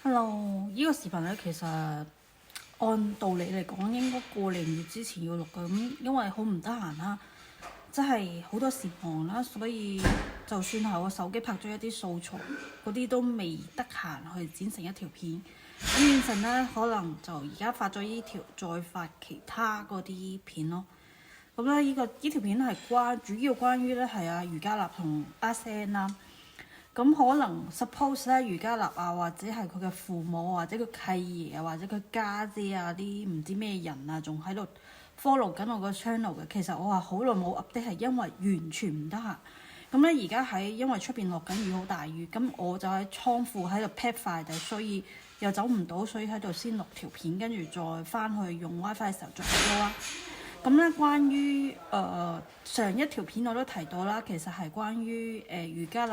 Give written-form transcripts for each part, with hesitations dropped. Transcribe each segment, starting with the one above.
Hello，呢個視頻咧，其實按道理嚟講應該過年月之前要錄嘅，咁因為好唔得閒啦，即係好多時忙啦，所以就算係我手機拍咗一啲素材，嗰啲都未得閒去剪成一條片。咁變成咧，可能就而家發咗呢條，再發其他嗰啲片咯。咁咧，呢條片係主要關於咧係阿余嘉立同阿 Sen 啦。咁可能 suppose 咧，余嘉立啊，或者係佢嘅父母，或者佢契爺啊，或者佢家姐啊，啲唔知咩人啊，仲喺度 follow 緊我個 channel 嘅。其實我話好耐冇 update，係因為完全唔得閒。咁咧而家因為出邊落緊雨，好大雨，咁我就喺倉庫喺度 pack 快遞，所以又走唔到，所以喺度先錄條片，跟住再翻去用 WiFi 嘅時候再 upload 啦。咁咧，關於上一條片我都提到啦，其實係關於余嘉立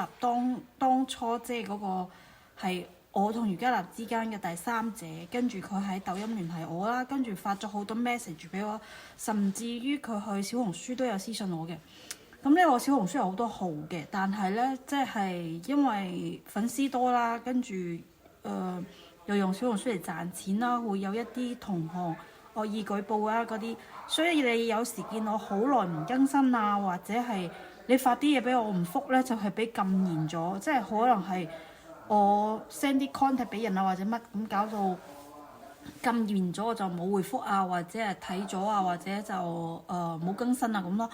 當初即係嗰個係我同余嘉立之間嘅第三者，跟住佢喺抖音聯繫我啦，跟住發咗好多 message 俾我，甚至於佢去小紅書都有私信我嘅。咁咧，我小紅書有好多號嘅，但係咧即係因為粉絲多啦，跟住又用小紅書嚟賺錢啦，會有一啲同行惡意舉報啊嗰啲，所以你有時見我好耐唔更新啊，或者係你發啲嘢俾我唔覆咧，就係俾禁言咗，即係可能係我 send 啲 contact 俾人啊，或者乜咁搞到禁言咗，我就冇回覆啊，或者係睇咗啊，或者就冇更新啊咁咯。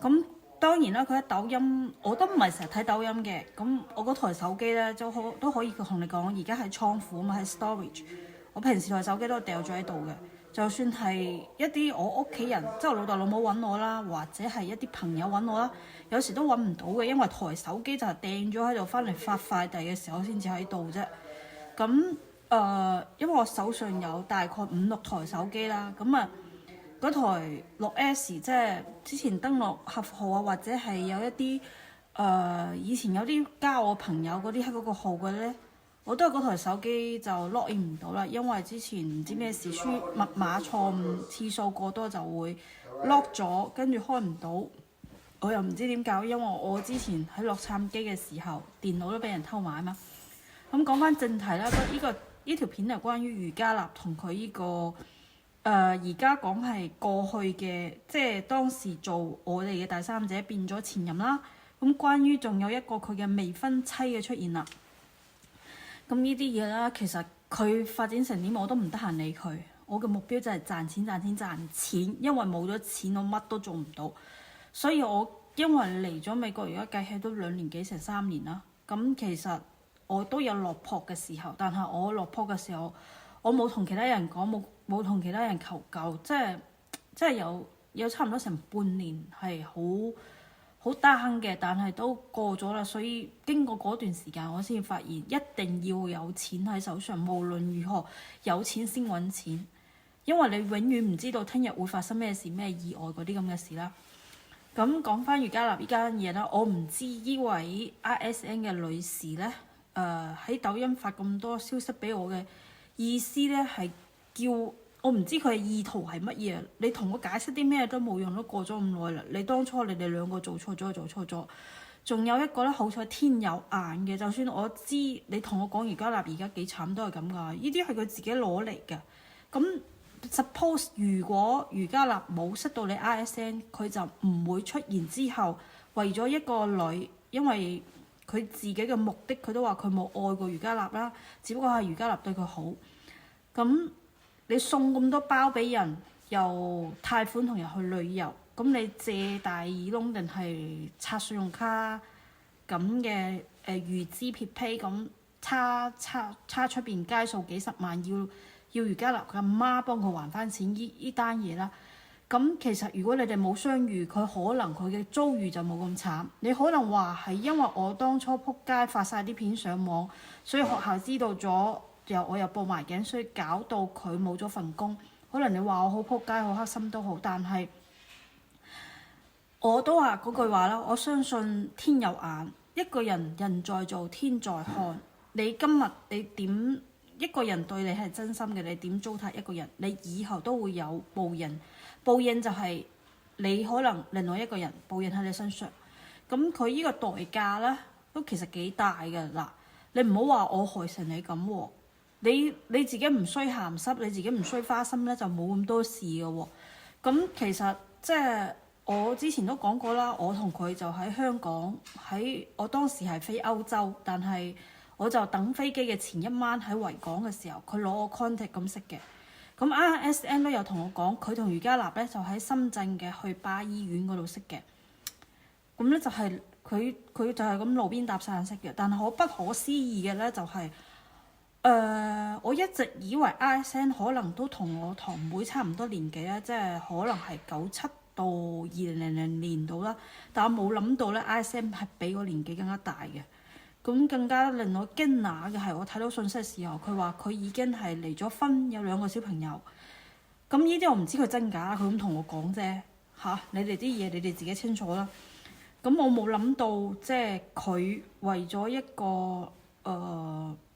咁當然啦，佢喺抖音我都唔係成日睇抖音嘅，咁我嗰台手機咧都可以同你講，而家喺倉庫啊嘛，喺 storage。我平時台手機都掉咗喺度嘅，就算係一啲我屋企人，即係我老豆老母揾我啦，或者係一啲朋友揾我啦，有時都揾唔到嘅，因為台手機就係掟咗喺度，翻嚟發快遞嘅時候先至喺度啫。咁因為我手上有大概5-6台手機啦，咁嗰台6S 即係之前登錄客服號啊，或者係有一啲以前有啲加我朋友嗰啲喺嗰個號嘅咧，我都係嗰台手機就 login 唔到啦，因為之前唔知咩事輸密碼錯誤次數過多就會 lock 咗，跟住開唔到。我又唔知點搞，因為我之前喺洛杉磯嘅時候電腦都俾人偷買啊嘛。咁講翻正題啦，呢條片係關於余嘉立同佢呢個而家講係過去嘅，即係當時做我哋嘅第三者變咗前任啦。咁關於仲有一個佢嘅未婚妻嘅出現啦。咁呢啲嘢啦，其實佢發展成點我都唔得閒理佢。我嘅目標就係賺錢賺錢賺錢，因為冇咗錢我乜都做唔到。所以我因為嚟咗美國而家計起都2年幾成3年啦。咁其實我都有落魄嘅時候，但係我落魄嘅時候，我冇同其他人講，冇同其他人求救，即係有差唔多成半年係好 down 嘅，但係都過咗啦。所以經過嗰段時間，我先發現一定要有錢喺手上，無論如何有錢先揾錢，因為你永遠唔知道聽日會發生咩事，咩意外嗰啲咁嘅事啦。咁講翻余嘉立呢間嘢啦，我唔知呢位 RSN 嘅女士呢，喺抖音發咁多消息俾我嘅意思呢，係叫我唔知佢嘅意圖係乜嘢。你同我解釋啲咩都冇用，都過咗咁耐啦。你當初你哋兩個做錯咗，仲有一個呢，好彩天有眼嘅。就算我知你同我講余嘉立而家幾慘都係咁噶，呢啲係佢自己攞嚟嘅。咁Suppose 如果余嘉立冇識到你 RSN， 佢就唔會出現之後為咗一個女，因為佢自己嘅目的，佢都話佢冇愛過余嘉立啦，只不過係余嘉立對佢好。咁你送咁多包俾人，又貸款同人去旅遊，咁你借大耳窿定係刷信用卡咁嘅預支撇批咁差出邊街數幾十萬要余嘉立佢阿媽幫佢還翻錢呢單嘢啦。咁其實如果你哋冇相遇，佢可能佢嘅遭遇就冇咁慘。你可能話係因為我當初撲街發晒啲片上網，所以學校知道咗，我又報埋警，所以搞到佢冇咗份工。可能你話我好撲街好黑心都好，但係我都話嗰句話啦，我相信天有眼，一個人在做天在看。你今日你點一個人對你係真心嘅，你點糟蹋一個人，你以後都會有報應。報應就係你可能另外一個人報應喺你身上。咁佢呢個代價呢，都其實幾大嘅。嗱，你唔好話我害成你咁喎。你自己唔衰鹹濕，你自己唔衰花心咧，就冇咁多事嘅喎。咁其實即係我之前都講過啦，我同佢就喺香港，我當時係飛歐洲，但係我就等飛機嘅前一晚喺維港嘅時候，佢攞我 contact 咁識嘅。咁 RSN 都有同我講，佢同余嘉立咧就喺深圳嘅去巴醫院嗰度識嘅。咁咧就係佢就係咁路邊搭訕識嘅。但係我不可思議嘅咧就係、我一直以為 RSN 可能都同我堂妹差唔多年紀啦，即係可能係97到2000年度啦。但我冇諗到咧 RSN 係比我年紀更加大嘅。咁更加令我驚訝嘅係，我睇到信息嘅時候，佢話佢已經係離咗婚，有2個小朋友。咁呢啲我唔知佢真假，佢咁同我講啫嚇。你哋啲嘢你哋自己清楚啦。咁我冇諗到，即係佢為咗一個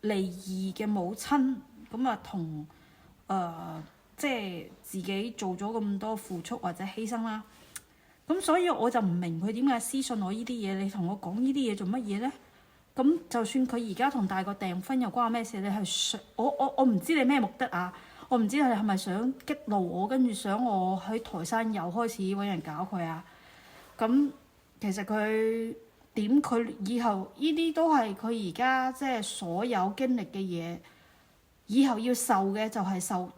離異嘅母親，咁啊同即係自己做咗咁多付出或者犧牲啦。咁所以我就唔明佢點解私信我呢啲嘢，你同我講呢啲嘢做乜嘢呢？咁就算佢而家同大個訂婚又關我咩事？你係想我唔知你咩目的啊？我唔知你係咪想激怒我，跟住想我喺台山又開始揾人搞佢啊？咁其實佢點佢以後呢啲都係佢而家即係所有經歷嘅嘢，以後要受嘅就係受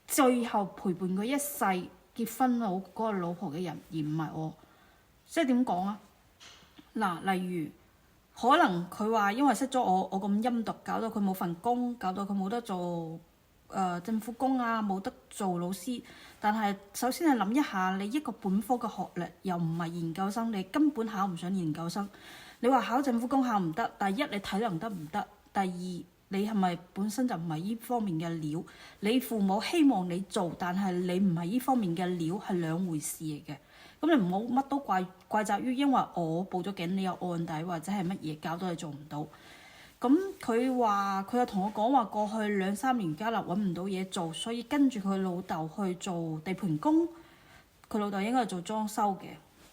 最後陪伴佢一世結婚嗰個老婆嘅人，而唔係我。即係點講啊？嗱，例如。可能佢話因為識咗我咁陰毒，搞到佢冇份工，搞到佢冇得做政府工啊，冇得做老師。但係首先係諗一下，你一個本科嘅學歷又唔係研究生，你根本考唔上研究生。你話考政府工考唔得，第一你體能得唔得？第二你係咪本身就唔係呢方面嘅料？你父母希望你做，但係你唔係呢方面嘅料，係兩回事嚟嘅。咁你唔好乜都怪責於因為我報咗警，你有案底或者係乜嘢搞到你做唔到。咁佢又同我講話，過去2-3年家立揾唔到嘢做，所以跟住佢老豆去做地盤工。佢老豆應該係做裝修嘅。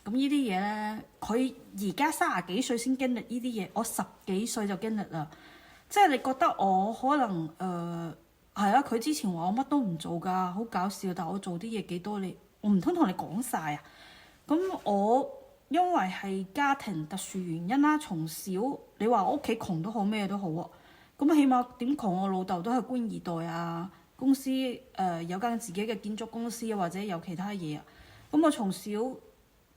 咁呢啲嘢呢，佢而家30幾歲先經歷呢啲嘢，我10幾歲就經歷啦。即係你覺得我可能係啊？佢之前話我乜都唔做㗎，好搞笑。但我做啲嘢幾多？我唔通同你講晒啊？咁我因為係家庭特殊原因啦，從小你話我屋企窮都好，咩都好啊。咁起碼點窮？我老豆都係官二代啊，公司有間自己嘅建築公司或者有其他嘢啊。咁我從小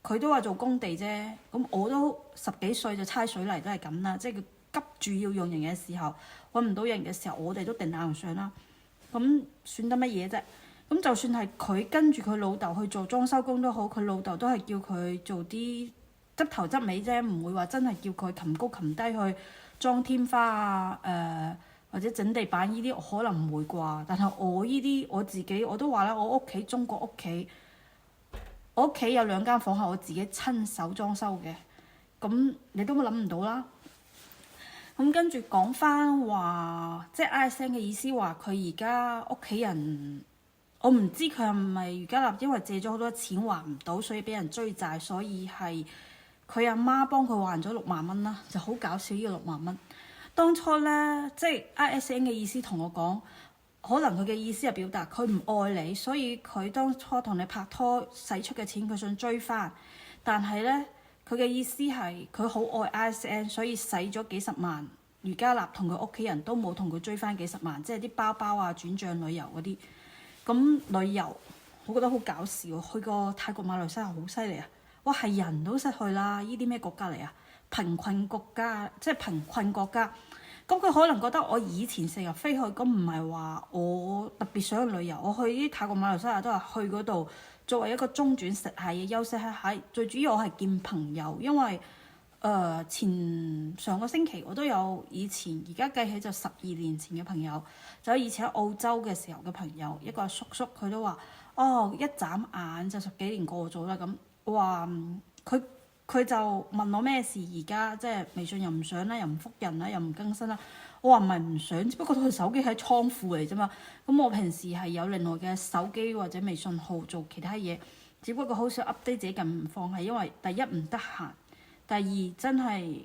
佢都話做工地啫，咁我都10幾歲就猜水泥都係咁啦。即係佢急住要用人嘅時候，揾唔到人嘅時候，我哋都定硬上啦。咁算得乜嘢啫？咁就算係佢跟住佢老豆去做裝修工都好，佢老豆都係叫佢做啲執頭執尾啫，唔會話真係叫佢擒高擒低去裝天花啊，或者整地板呢啲，可能唔會啩。但係我呢啲我自己我都話啦，我屋企中國屋企，我屋企有2間房係我自己親手裝修嘅，咁你都諗唔到啦。咁跟住講翻話，即係 RSN 嘅意思話佢而家屋企人。我唔知佢係咪余嘉立因為借咗好多錢還唔到，所以俾人追債，所以係佢阿媽幫佢還咗6萬蚊啦，就好搞笑呢個6萬蚊。當初呢，即係 RSN 嘅意思同我講，可能佢嘅意思係表達佢唔愛你，所以佢當初同你拍拖使出嘅錢佢想追翻，但係呢，佢嘅意思係佢好愛 RSN，所以使咗幾十萬。余嘉立同佢屋企人都冇同佢追翻幾十萬，即係啲包包啊、轉帳旅遊嗰啲。咁旅遊，我覺得好搞笑。去過泰國、馬來西亞好犀利啊！哇，係人都識去啦！呢啲咩國家嚟啊？貧困國家，即係貧困國家。咁佢可能覺得我以前成日飛去，咁唔係話我特別想去旅遊。我去啲泰國、馬來西亞都係去嗰度作為一個中轉食下嘢、休息下。最主要我係見朋友，因為上個星期我都有以前而家計起就12年前嘅朋友，就以前喺澳洲嘅時候嘅朋友，一個叔叔佢都話：哦，一眨眼就10幾年過咗啦。咁我話佢就問我咩事，而家即係微信又唔上啦，又唔覆人啦，又唔更新啦。我話唔係唔上，只不過佢手機喺倉庫嚟啫嘛。咁我平時係有另外嘅手機或者微信號做其他嘢，只不過好少 update 自己近況，係因為第一唔得閒。第二真係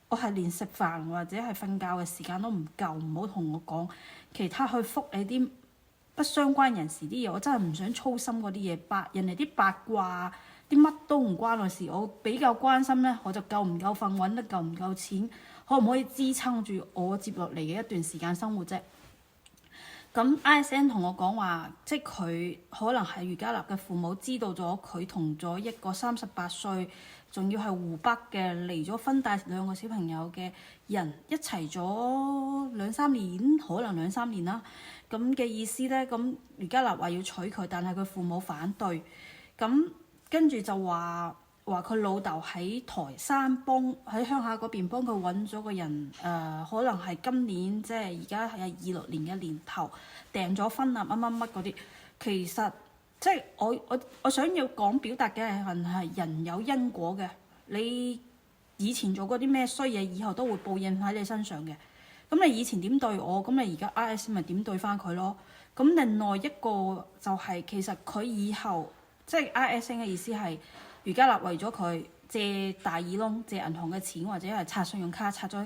我係連食飯或者係瞓覺嘅時間都唔夠，唔好同我講其他去覆你啲不相關人士啲嘢，我真係唔想操心嗰啲嘢，人哋啲八卦啲乜都唔關我事，我比較關心呢，我就夠唔夠瞓，揾得夠唔夠錢，可唔可以支撐住我接落嚟嘅一段時間生活啫。咁 ISN 同我講話，即係佢可能係余嘉立嘅父母知道咗佢同咗一個38歲，仲要係湖北嘅離咗婚帶2個小朋友嘅人一齊咗2-3年，可能2-3年啦。咁嘅意思呢，咁余嘉立話要娶佢，但係佢父母反對。咁跟住就話佢老豆喺台山喺鄉下嗰邊幫佢揾咗個人，可能係今年即係而家係26年嘅年頭訂咗婚啊乜乜乜嗰啲。其實即係我想要表達嘅係人有因果嘅，你以前做過啲咩衰嘢，以後都會報應喺你身上嘅。咁你以前點對我，咁你而家 IS 咪點對翻佢咯？咁另外一個就係其實佢以後即係 ISN 嘅意思係。余嘉立為咗佢借大耳窿借銀行嘅錢，或者係刷信用卡刷咗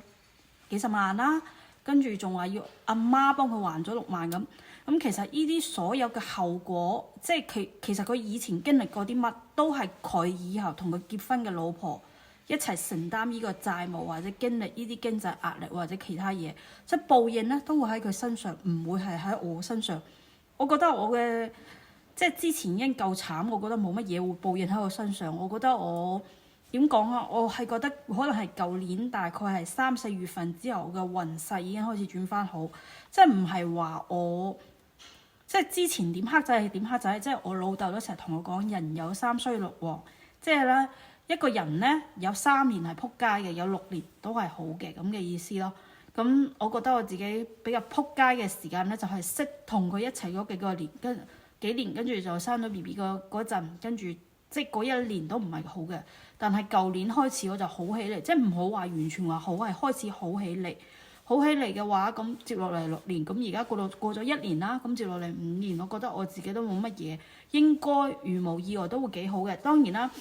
幾十萬啦，跟住仲話要阿媽幫佢還咗6萬咁。咁其實呢啲所有嘅後果，即係其實佢以前經歷過啲乜，都係佢以後同佢結婚嘅老婆一齊承擔呢個債務，或者經歷呢啲經濟壓力或者其他嘢，即係報應咧都會喺佢身上，唔會係喺我身上。我覺得我嘅。即係之前已經夠慘，我覺得冇乜嘢會報應喺我身上。我覺得我點講啊？我係覺得可能係舊年大概係3-4月份之後嘅運勢已經開始轉翻好，即係唔係話我即係之前點黑仔係點黑仔，即係我老豆都成日同我講人有3衰6旺，即係咧一個人咧有3年係撲街嘅，有6年都係好嘅咁嘅意思咯。咁我覺得我自己比較撲街嘅時間咧，就係識同佢一齊嗰幾年，跟住就生咗 BB 嗰陣，跟住即係嗰1年都唔係好嘅。但係舊年開始我就好起嚟，即係唔好話完全話好，係開始好起嚟。好起嚟嘅話，咁接落嚟6年，咁而家過咗1年啦，咁接落嚟5年，我覺得我自己都冇乜嘢，應該如無意外都會幾好嘅。當然啦，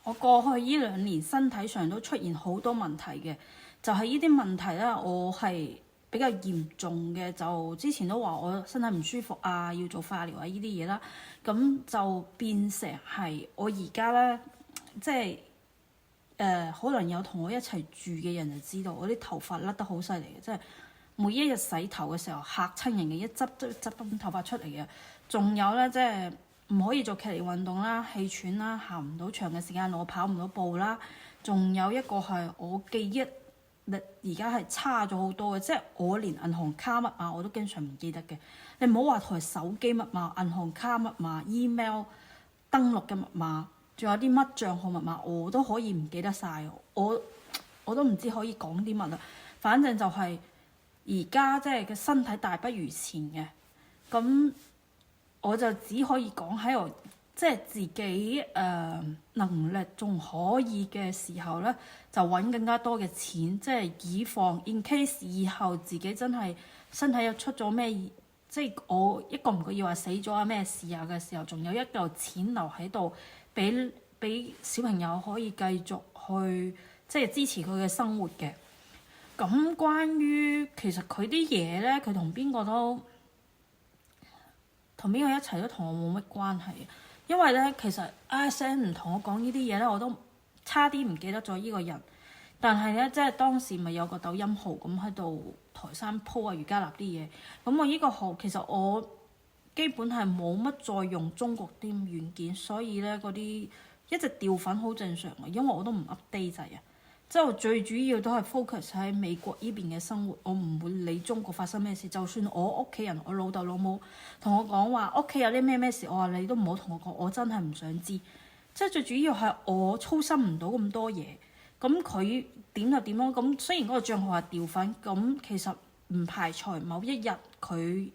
我過去呢2年身體上都出現好多問題嘅，就係呢啲問題咧，我係比較嚴重嘅，就之前都話我身體唔舒服啊，要做化療啊呢啲嘢啦，咁就變成係我而家咧，即係可能有同我一齊住嘅人就知道，我啲頭髮甩得好犀利嘅，即係每一日洗頭嘅時候嚇親人嘅，一執都執咁頭髮出嚟嘅。仲有咧，即係唔可以做劇烈運動啦，氣喘啦，行唔到長嘅時間，我跑唔到步啦。仲有一個係我記憶而家係差咗好多嘅，即係我連銀行卡密碼我都經常唔記得嘅。你唔好話台手機密碼、銀行卡密碼、email 登錄嘅密碼，仲有啲乜帳號密碼，我都可以唔記得晒。我都唔知可以講啲乜啦。反正就係而家即係個身體大不如前嘅，咁我就只可以講喺我即係自己能力仲可以嘅時候咧，就揾更加多嘅錢，即係以防 in case 以後自己真係身體又出咗咩，即係我一個唔覺意話死咗啊咩事啊嘅時候，仲有一嚿錢留喺度，俾小朋友可以繼續去即係支持佢嘅生活嘅。咁關於其實佢啲嘢咧，佢同邊個一齊都同我冇乜關係。因為咧，其實 ISN 唔同我講呢啲嘢咧，我都差啲唔記得咗呢個人。但係咧，即係當時咪有個抖音號咁喺度台山鋪啊余嘉立啲嘢。咁我呢個號其實我基本係冇乜再用中國啲軟件，所以咧嗰啲一直掉粉好正常嘅，因為我都唔 update 滯啊。即係我最主要都係 focus 喺美國呢邊嘅生活，我唔會理中國發生咩事。就算我屋企人，我老豆老母同我講話屋企有啲咩事，我話你都唔好同我講，我真係唔想知。即係最主要係我操心唔到咁多嘢，咁佢點就點咯。咁雖然嗰個帳號係掉粉，咁其實唔排除某一日佢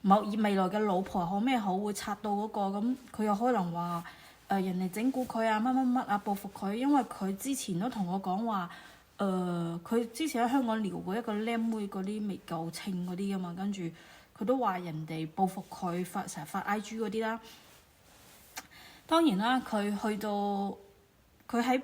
未來嘅老婆好咩好會拆到嗰個，咁佢有可能話。人哋整蠱佢啊，乜乜乜啊，報復佢，因為佢之前都同我講話，佢之前喺香港撩過一個靚妹嗰啲未夠稱嗰啲噶嘛，跟住佢都話人哋報復佢成日發 IG 嗰啲啦。當然啦，佢去到佢喺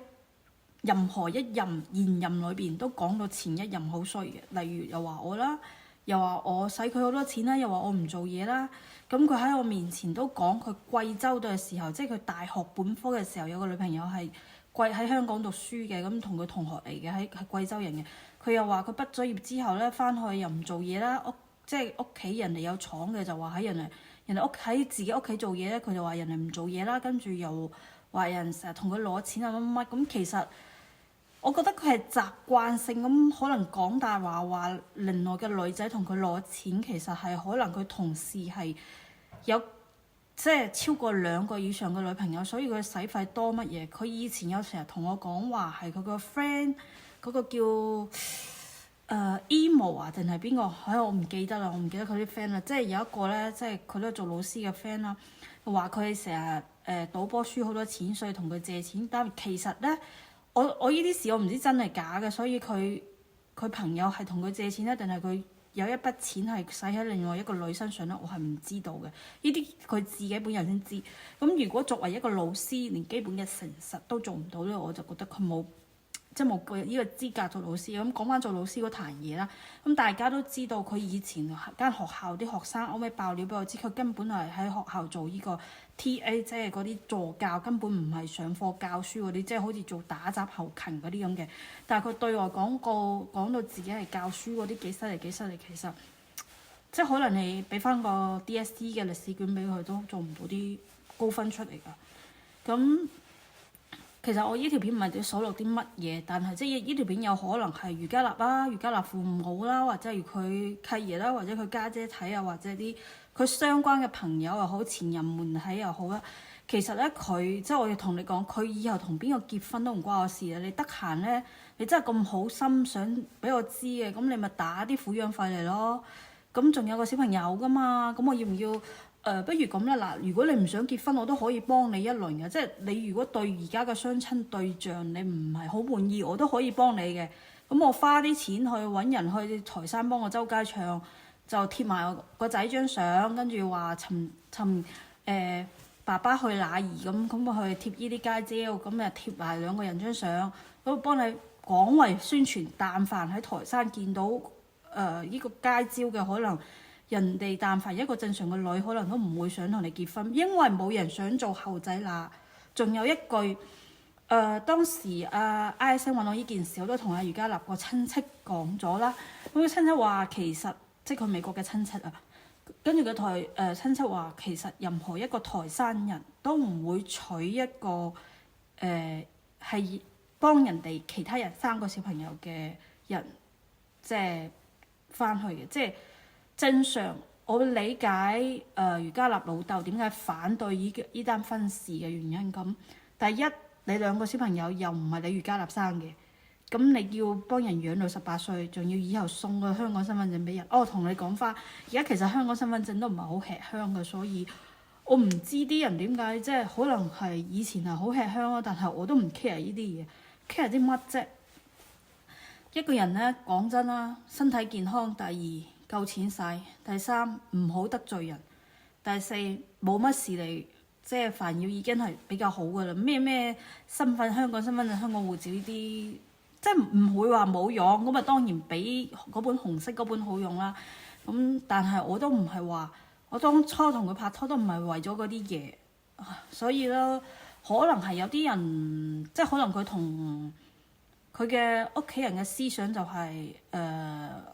任何一任現任裏邊都講到前一任好衰嘅，例如又話我啦，又話我使佢好多錢啦，又話我唔做嘢啦。咁佢喺我面前都講佢貴州嘅時候，即係佢大學本科嘅時候有個女朋友係喺香港讀書嘅，咁同佢同學嚟嘅，係貴州人嘅。佢又話佢畢咗業之後咧，翻去又唔做嘢啦，即係屋企人哋有廠嘅就話喺人哋喺自己屋企做嘢咧，佢就話人哋唔做嘢啦，跟住又話人成日同佢攞錢啊乜乜乜。咁其實我覺得佢係習慣性咁可能講大話另外嘅女仔同佢攞錢，其實係可能佢同事係有即係超過2個以上嘅女朋友，所以佢使費多乜嘢。佢以前有成日同我講話係佢個 friend 嗰個叫emo 啊定係邊個？我唔記得啦，我唔記得佢啲 friend 啦。即係有一個咧，即係佢都係做老師嘅 friend 啦，話佢成日賭波輸好多錢，所以同佢借錢。但係其實咧，我呢啲事我唔知真係假嘅，所以佢朋友係同佢借錢咧，定係佢有一筆錢係使喺另外一個女身上咧，我係唔知道嘅。呢啲佢自己本人先知。咁如果作為一個老師，連基本嘅誠實都做唔到咧，我就覺得佢冇呢個資格做老師。咁講翻做老師嗰壇嘢啦，咁大家都知道佢以前間學校啲學生後尾爆料俾我知，佢根本係喺學校做呢個 TA，即係嗰啲助教，根本唔係上課教書嗰啲，即係好似做打雜後勤嗰啲咁嘅。但係佢對外講到自己係教書嗰啲幾犀利幾犀利，其實即係可能你俾翻個 DSE 嘅歷史卷俾佢，都做唔到啲高分出嚟㗎。咁其實我呢條片唔係要數落啲乜嘢，但係即係呢條片有可能係余嘉立啦、余嘉立父母啦，或者係佢契爺啦，或者佢家姐睇啊，或者啲佢相關嘅朋友又好、前任們睇又好啦。其實咧，佢即係我要同你講，佢以後同邊個結婚都唔關我事啊！你得閒咧，你真係咁好心想俾我知嘅，咁你咪打啲撫養費嚟咯。咁仲有個小朋友噶嘛，咁我要唔要？不如咁啦，嗱，如果你唔想結婚，我都可以幫你一輪嘅，即係你如果對而家嘅相親對象你唔係好滿意，我都可以幫你嘅。咁我花啲錢去揾人去台山幫我周街唱，就貼埋我個仔張相，跟住話尋爸爸去哪兒咁我去貼呢啲街招，咁誒貼埋2個人張相，咁幫你廣為宣傳。但凡喺台山見到呢個街招嘅，可能人哋但凡一個正常嘅女，可能都唔會想同你結婚，因為冇人想做後仔乸。仲有一句當時ISN 揾我呢件事，我都同阿余嘉立個親戚講咗啦。咁個親戚話其實即係佢美國嘅親戚啊，跟住個親戚話其實任何一個台山人都唔會娶一個係幫人哋其他人生個小朋友嘅人，即係翻去嘅，即係。正常，我理解余嘉立老豆點解反對呢單婚事嘅原因。咁第一，你2個小朋友又唔係你余嘉立生嘅，咁你要幫人養到18歲，仲要以後送個香港身份證俾人。同你講翻，而家其實香港身份證都唔係好吃香嘅，所以我唔知啲人點解，即係可能係以前係好吃香咯，但係我都唔 care 呢啲嘢，care 啲乜啫？一個人咧，講真啦，身體健康第2。夠錢使，第3唔好得罪人，第4冇乜事嚟，即係煩擾已經係比較好噶啦。咩身份香港身份證、香港護照呢啲，即係唔會話冇用。咁啊當然比嗰本紅色嗰本好用啦。咁但係我都唔係話，我當初同佢拍拖都唔係為咗嗰啲嘢，所以咧可能係有啲人即係可能佢同佢嘅屋企人嘅思想就係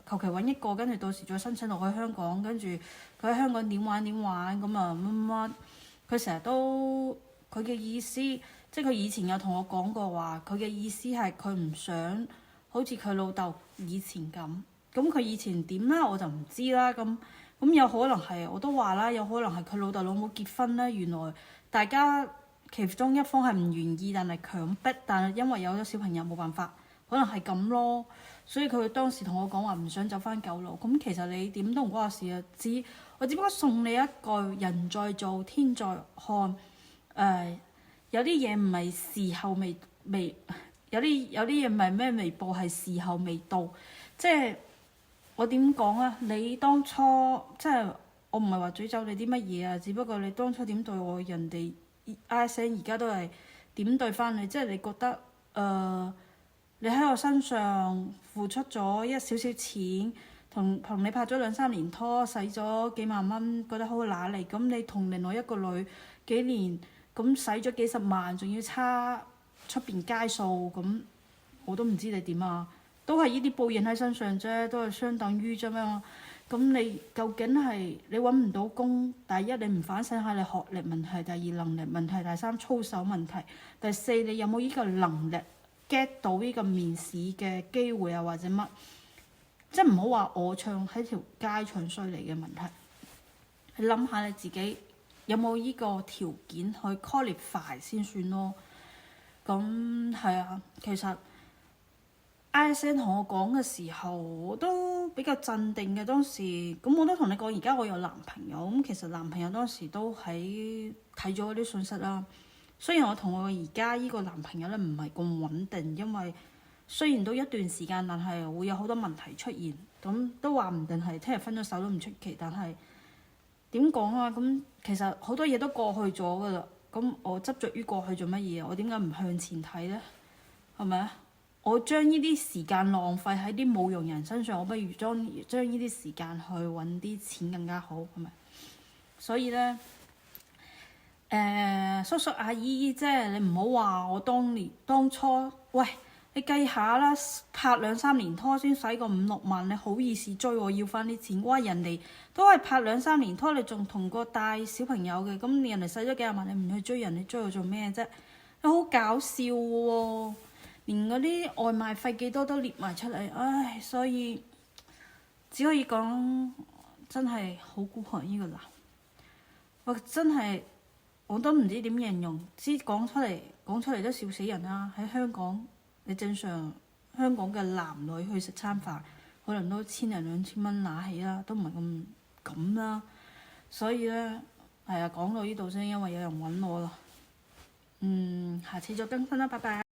求其揾一個，跟住到時再申請落去香港，跟住佢喺香港點玩咁啊乜乜。佢成日都佢嘅意思，即係佢以前有同我講過話，佢嘅意思係佢唔想好似佢老豆以前咁。咁佢以前點啦，我就唔知啦。咁有可能係我都話啦，有可能係佢老豆老母結婚咧，原來大家其中一方係唔願意，但係強迫，但係因為有咗小朋友冇辦法，可能係咁咯。所以佢當時同我講話唔想走翻舊路。咁其實你點都唔關我事啊，我只不過送你一句人在做天在看。有啲嘢唔係時候未，有啲嘢唔係咩未報，係時候未到。即係我點講啊？你當初即係我唔係話詛咒你啲乜嘢啊，只不過你當初點對我，人哋ISN而家都係點對翻你。即係你覺得你喺我身上付出咗一少少錢，同你拍咗2、3年拖，使咗幾萬蚊，覺得好揦脷。咁你同另外一個女幾年，咁使咗幾十萬，仲要差出邊街數，咁我都唔知你點啊！都係呢啲報應喺身上啫，都係相等於啫嘛。咁你究竟係你揾唔到工？第一你唔反省下你學歷問題，第二能力問題，第三操守問題，第四你有冇呢個能力 get 到呢個面試嘅機會啊，或者乜？即係唔好話我唱喺條街唱衰你嘅問題。你諗下你自己有冇呢個條件去 qualify 先算咯。咁係啊，其實 ISN 同我講嘅時候，我都比較鎮定嘅當時。咁我都同你講，而家我有男朋友。咁其實男朋友當時都喺睇咗嗰啲信息啦。雖然我同我而家依個男朋友咧唔係咁穩定，因為雖然都一段時間，但係會有好多問題出現。咁都話唔定係聽日分咗手都唔出奇。但係點講啊？咁其實好多嘢都過去咗㗎啦。咁我執着於過去做乜嘢？我點解唔向前睇呢？係咪啊？我將呢啲時間浪費喺啲冇用人身上，我不如將呢啲時間去揾啲錢更加好，係咪？所以呢，叔叔阿姨，即係你唔好話我當初，喂，你計下啦，拍2、3年拖先使個5、6萬，你好意思追我要翻啲錢？哇！人哋都係拍2、3年拖，你仲同個帶小朋友嘅，咁人哋使咗幾廿萬，你唔去追人，你追我做咩啫？你好搞笑喎！連嗰啲外賣費幾多都列埋出嚟，唉，所以只可以講真係好孤寒呢個男，我真係我都唔知點形容，講出嚟都笑死人啦！喺香港，你正常香港嘅男女去食餐飯，可能都1000零2000蚊拿起啦，都唔係咁啦。所以呢，係啊，講到呢度先，因為有人揾我啦。下次再更新啦，拜拜。